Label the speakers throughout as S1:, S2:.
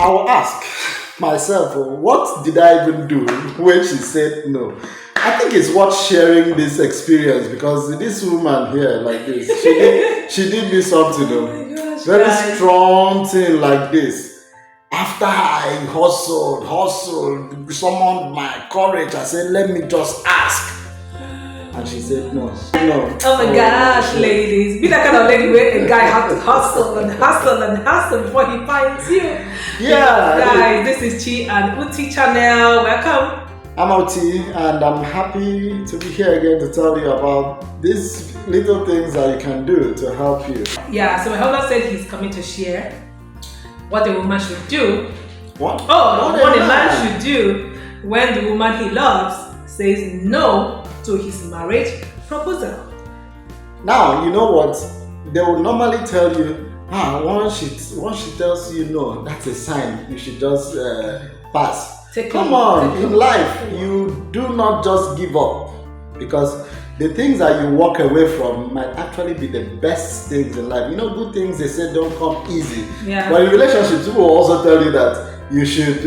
S1: I will ask myself, what did I even do when she said no? I think it's worth sharing this experience because this woman here, like this, she did me something, very
S2: guys.
S1: strong thing like this. After I hustled, summoned my courage, I said, let me just ask. And she said no.
S2: Oh my gosh, ladies. Be that kind of lady where a guy has to hustle before he finds you.
S1: Yeah.
S2: Guys, this is Chi and Uti channel. Welcome.
S1: I'm Oti and I'm happy to be here again to tell you about these little things that you can do to help you.
S2: Yeah, so my husband said he's coming to share what a woman should do.
S1: What
S2: a man should do when the woman he loves says no to his marriage proposal.
S1: Now, you know what? They will normally tell you, once she tells you no, that's a sign you should just pass. Come on, in life, you do not just give up because the things that you walk away from might actually be the best things in life. You know, good things they say don't come easy.
S2: Yeah.
S1: But in relationships, people will also tell you that you should,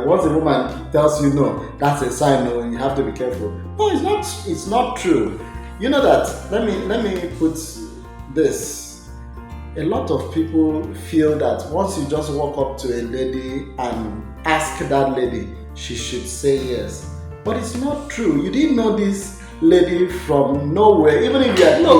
S1: once a woman tells you no, that's a sign no, and you have to be careful. No, it's not true. You know that, let me put this. A lot of people feel that once you just walk up to a lady and ask that lady, she should say yes. But it's not true. You didn't know this lady from nowhere. Even if you had even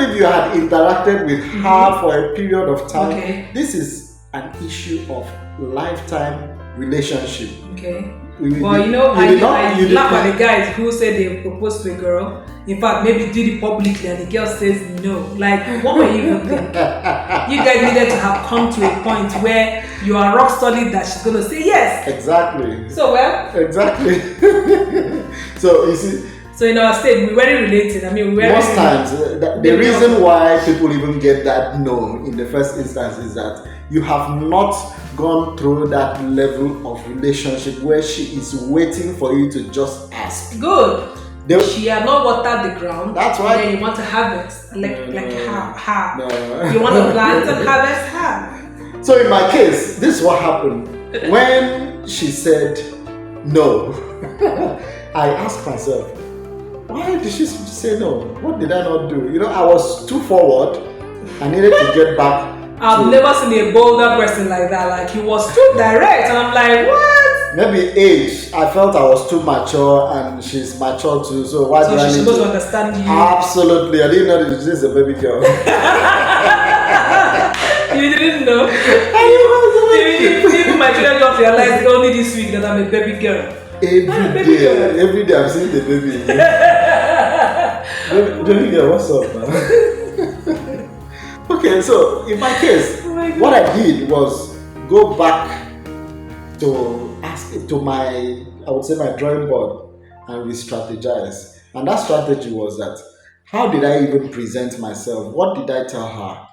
S1: if you had interacted with her for a period of time, this is an issue of lifetime relationship.
S2: Okay. Well, I laugh at the guys who say they proposed to a girl. In fact, maybe did it publicly and the girl says no. Like, what were you even thinking? You guys needed to have come to a point where you are rock solid that she's going to say yes.
S1: Exactly.
S2: So, well.
S1: Exactly. So, you see.
S2: So, in our state, we weren't related.
S1: Most times, the reason why people even get that no in the first instance is that you have not gone through that level of relationship where she is waiting for you to just ask.
S2: Good. She had not watered the ground.
S1: That's why.
S2: Then you want to harvest. How?
S1: No.
S2: You want to plant and harvest how?
S1: So in my case, this is what happened. When she said no, I asked myself, why did she say no? What did I not do? You know, I was too forward. I needed to get back.
S2: I've never seen a bolder person like that. Like, he was too direct, and I'm like, what?
S1: Maybe age. I felt I was too mature, and she's mature too. So why do I need
S2: she's supposed to understand you?
S1: Absolutely. I didn't know that this is a baby girl.
S2: You didn't know? Even my children don't realize only this week that I'm a baby girl.
S1: Every day I'm seeing the baby. Baby girl, what's up, man? Okay, so in my case, what I did was go back to my drawing board and re-strategize. And that strategy was that, how did I even present myself? What did I tell her?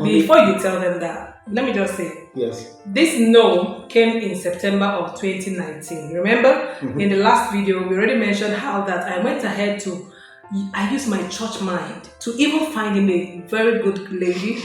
S2: Before you tell them that, let me just say,
S1: yes.
S2: This no came in September of 2019. Remember, in the last video, we already mentioned how that I went ahead I used my church mind to even find him a very good lady.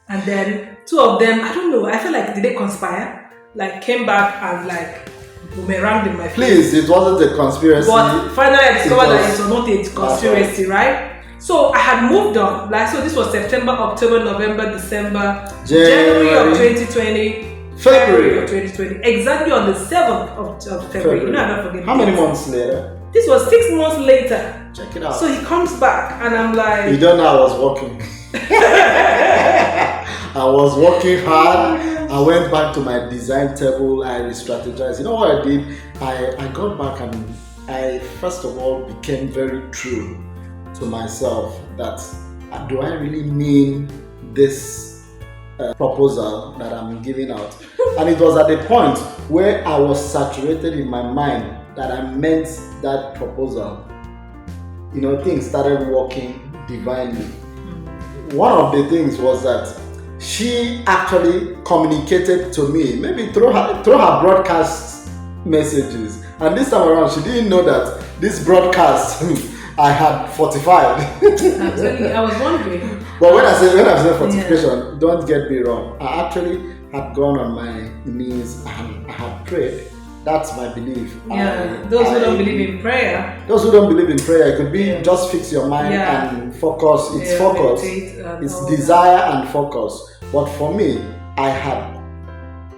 S2: And then two of them, I don't know, I feel like, did they conspire? Like, came back and like boomeranged in my face.
S1: Please, it wasn't a conspiracy.
S2: But finally I discovered that it was not a conspiracy, right? So I had moved on. Like, so this was September, October, November, December, January of 2020, February of 2020. Exactly on the 7th of February. You know, I don't forget.
S1: How many months later?
S2: This was 6 months later.
S1: Check it out.
S2: So he comes back and I'm like...
S1: You don't know I was working. I was working hard. I went back to my design table. I re-strategized. You know what I did? I got back and I first of all became very true to myself that do I really mean this proposal that I'm giving out? And it was at the point where I was saturated in my mind that I meant that proposal. You know, things started working divinely. One of the things was that she actually communicated to me, maybe through her broadcast messages. And this time around, she didn't know that this broadcast I had fortified.
S2: Absolutely, I was wondering.
S1: But when I say fortification, don't get me wrong. I actually had gone on my knees and I had prayed. That's my belief.
S2: Yeah, those who don't believe in prayer.
S1: Those who don't believe in prayer, it could be just fix your mind and focus. It's focus. It's desire and focus. But for me, I had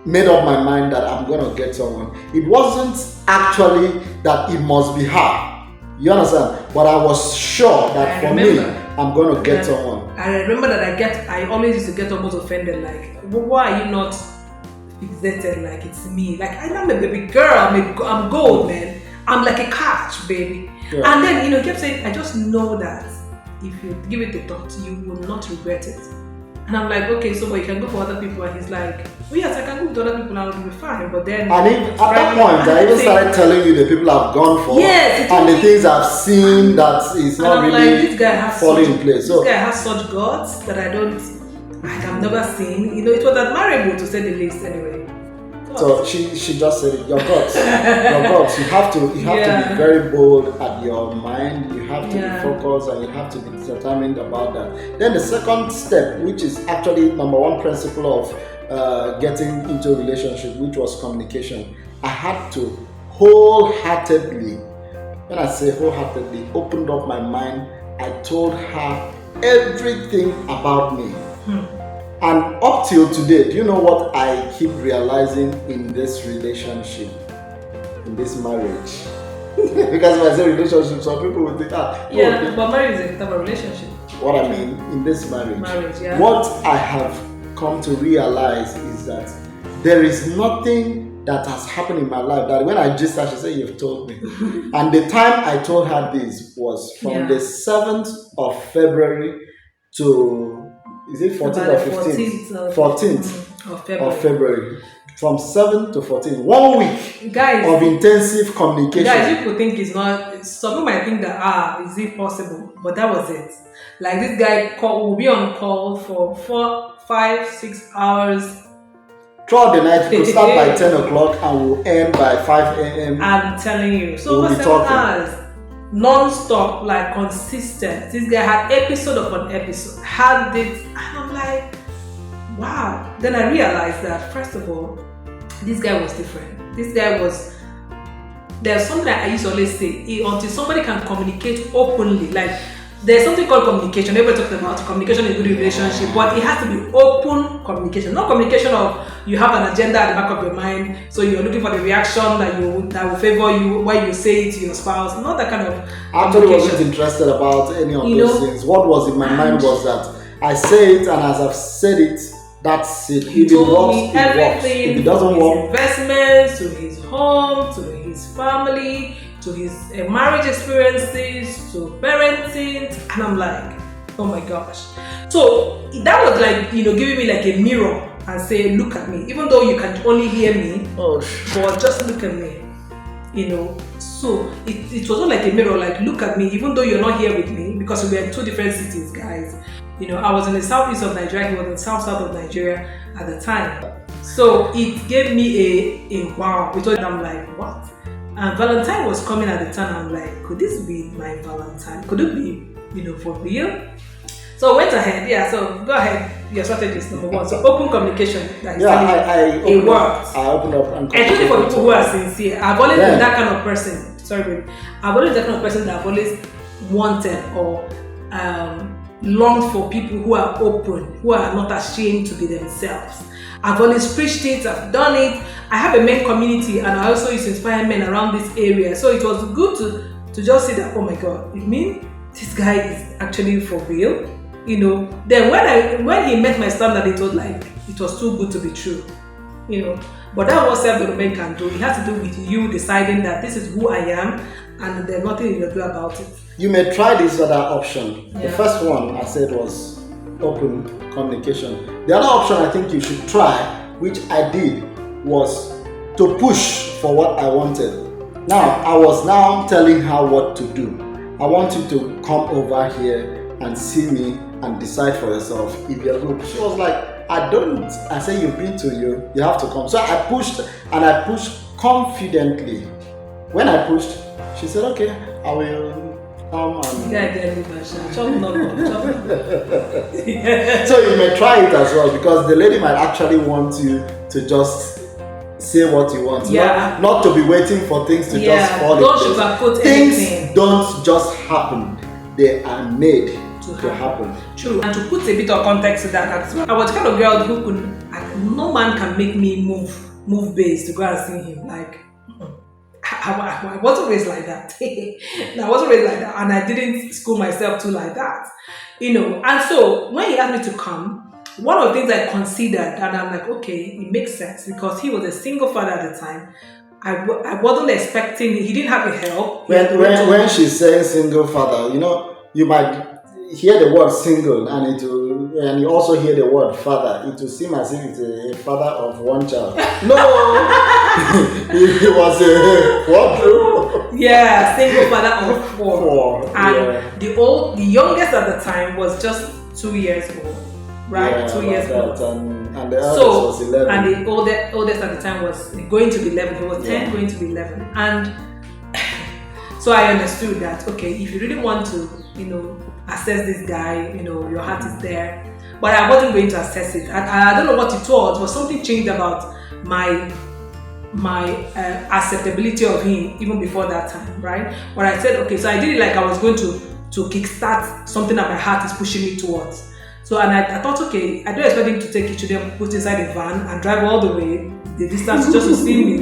S1: made up my mind that I'm going to get someone. It wasn't actually that it must be her. You understand? But I was sure that me, I'm going to get someone.
S2: I remember that I always used to get almost offended, like, why are you not fixated like it's me? Like, I'm a baby girl, I'm gold, man. I'm like a catch, baby. Yeah. And then, he kept saying, I just know that if you give it a thought, you will not regret it. And I'm like, okay, so but you can go for other people. And he's like, well, yes, I can go to other people and it will be fine. But then...
S1: And at that point, I even started telling you the people I've gone for.
S2: Yes.
S1: And the things I've seen that is not really
S2: this guy has
S1: falling in place.
S2: This guy has such guts that I've never seen. It was admirable to say the least anyway.
S1: So she just said, your guts. Your guts. You have to be very bold at your mind. You have to be focused and you have to be determined about that. Then the second step, which is actually number one principle of getting into a relationship, which was communication. I had to wholeheartedly, when I say wholeheartedly, opened up my mind. I told her everything about me. And up till today, do you know what I keep realizing in this relationship, in this marriage? Because when I say relationship, some people will think,
S2: but marriage is a type of relationship.
S1: What I mean, in this marriage, what I have come to realize is that there is nothing that has happened in my life that when I just started, she said, you've told me. And the time I told her this was from the 7th of February to... Is it 14th or 15th? 14th of February. From 7 to 14. 1 week of intensive communication.
S2: Guys, people think it's not... Some people might think that, is it possible? But that was it. Like this guy will be on call for 4, 5, 6 hours.
S1: Throughout the night, we'll start by 10 o'clock and we'll end by 5 a.m.
S2: I'm telling you. So over 7 hours. Non-stop, like consistent. This guy had episode upon episode, had it, and I'm like, wow. Then I realized that first of all, this guy was different. This guy was... There's something that I used to always say, until somebody can communicate openly, like there's something called communication. Everybody talks about communication in a good relationship, but it has to be open communication. Not communication of you have an agenda at the back of your mind, so you're looking for the reaction that will favor you when you say it to your spouse. Not that kind of.
S1: I actually wasn't interested about any of those things. What was in my mind was that I say it, and as I've said it, that's it.
S2: He told me
S1: If
S2: everything.
S1: it doesn't work,
S2: investments, to his home, to his family, to his marriage experiences, to parenting, and I'm like, oh my gosh. So that was like, giving me like a mirror and say, look at me. Even though you can only hear me, but just look at me. So it was not like a mirror, like look at me, even though you're not here with me, because we were in 2 different cities, guys. I was in the southeast of Nigeria, he was in the south of Nigeria at the time. So it gave me a wow. I'm like, what? And Valentine was coming at the time. I'm like, could this be my Valentine? Could it be, for real? So I went ahead. So go ahead. Your strategy is number 1. So open communication. It works.
S1: I opened up and
S2: especially for people who are sincere. I've always been that kind of person. Sorry, babe. I've always been that kind of person that I've always wanted or longed for people who are open, who are not ashamed to be themselves. I've always preached it, I've done it. I have a men community and I also used to inspire men around this area. So it was good to just say that, oh my God, you mean this guy is actually for real? Then when he met my standard, it was too good to be true. But that was self-development can do. It has to do with you deciding that this is who I am and there's nothing you can do about it.
S1: You may try this other option. The first one I said was open communication. The other option I think you should try, which I did, was to push for what I wanted. Now, I was now telling her what to do. I want you to come over here and see me and decide for yourself if you're good. She was like, I said, you've been to you have to come. So I pushed, and I pushed confidently. When I pushed, she said, okay, I will Come on.
S2: Yeah, get me, Basha. Chop not chop not.
S1: So you may try it as well, because the lady might actually want you to just say what you want.
S2: Yeah.
S1: Not to be waiting for things to just fall in
S2: Don't
S1: place.
S2: sugarcoat
S1: Things
S2: anything.
S1: don't just happen. They are made to happen.
S2: True. And to put a bit of context to that, I was the kind of girl who no man can make me move base to go and see him. Like, I wasn't raised like that. I wasn't raised like that, and I didn't school myself to like that, And so when he asked me to come, one of the things I considered, and I'm like, okay, it makes sense, because he was a single father at the time. I wasn't expecting. He didn't have a help.
S1: When she's saying single father, you might hear the word single, and you also hear the word father. It will seem as if it's a father of one child. No, he was a quadruple.
S2: Yeah, single father of four. And
S1: yeah.
S2: the youngest at the time was just 2 years old, right?
S1: Yeah,
S2: 2 years old.
S1: And the eldest was 11.
S2: And the oldest at the time was going to be 11. He was 10, going to be 11. And so I understood that, okay, if you really want to, assess this guy, your heart is there. But I wasn't going to assess it. I don't know what it was, but something changed about my acceptability of him even before that time, right? But I said, okay, so I did it like I was going to kickstart something that my heart is pushing me towards. So, and I thought, okay, I don't expect him to take each of them, put inside the van and drive all the way the distance just to see me,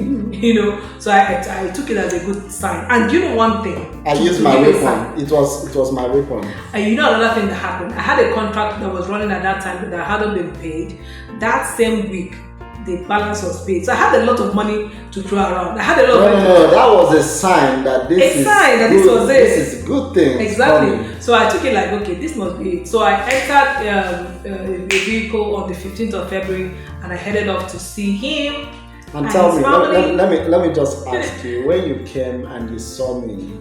S2: So I took it as a good sign. And one thing,
S1: I used my weapon. It was my weapon.
S2: And another thing that happened, I had a contract that was running at that time that hadn't been paid. That same week, the balance was paid. So I had a lot of money to throw around. I had a lot of money.
S1: No, that was a sign that this was it. This is a good thing.
S2: Exactly. So I took it like, okay, this must be it. So I entered a vehicle on the 15th of February, and I headed off to see him.
S1: And tell me, let me just ask you, when you came and you saw me,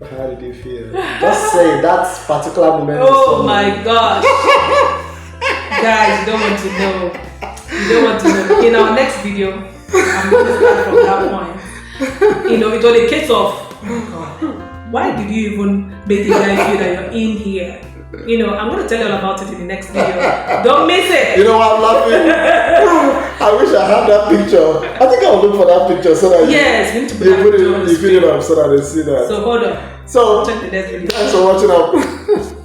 S1: how did you feel? Just say that particular moment.
S2: Oh my gosh. Guys, you don't want to know. You don't want to know. In our next video, I'm going to start from that point. It was a case of, oh God, why did you even make the guy feel that you're in here? I'm going to tell you all about it in the next video. Don't miss it.
S1: You know why I'm laughing? I wish I had that picture. I think I'll look for that picture so that
S2: you need to
S1: put it up so that they see that.
S2: So hold on.
S1: So
S2: check the next video.
S1: Thanks for watching up.